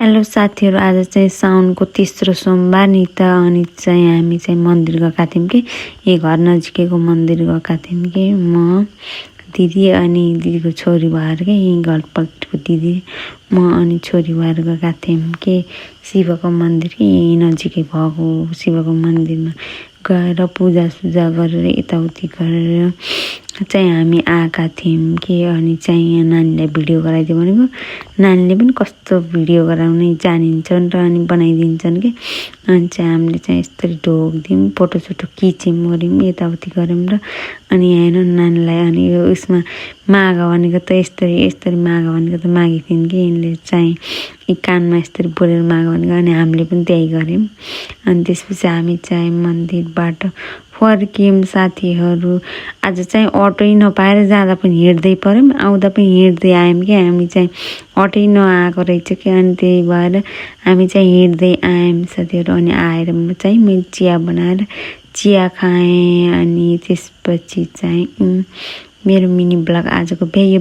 Hello साथीहरू, आज चाहिँ साउनको तेस्रो सोमबार नि त। अनि चाहिँ हामी चाहिँ मन्दिर गएका थियौँ कि यही घर नजिकैको मन्दिर गएका थियौँ कि म दिदी अनि दिदीको छोरी भएर के यहीँ घरपट्टिको दिदी म अनि छोरी भएर गएका थियौँ कि शिवको मन्दिर कि यहीँ नजिकै भएको शिवको मन्दिरमा गएर पूजासुजा गरेर यताउति गरेर चाहिँ हामी आएका थियौँ कि। अनि चाहिँ यहाँ नानीलाई भिडियो गराइदियो भनेको नानीले पनि कस्तो भिडियो गराउनै जानिन्छन् र अनि बनाइदिन्छन् कि। अनि चाहिँ हामीले चाहिँ यस्तरी ढोक्दियौँ, फोटोसोटो खिच्यौँ गऱ्यौँ, यताउति गऱ्यौँ र अनि यहाँ नानीलाई अनि उसमा माग भनेको त यस्तरी माग भनेको त मागेको थिइन् कि यिनले चाहिँ यी कानमा यस्तरी बोलेर माग भनेको। अनि हामीले पनि त्यही गऱ्यौँ। अनि त्यसपछि हामी चाहिँ मन्दिरबाट फर्क्यौँ साथीहरू। आज चाहिँ अटै नपाएर जाँदा पनि हिँड्दै पऱ्यौँ, आउँदा पनि हिँड्दै आयौँ कि हामी चाहिँ अटै नआएको रहेछ कि। अनि त्यही भएर हामी चाहिँ हिँड्दै आयौँ साथीहरू। अनि आएर चाहिँ मैले चिया बनाएर चिया खाएँ। अनि त्यसपछि चाहिँ मेरो मिनी ब्लग आजको भ्यायो।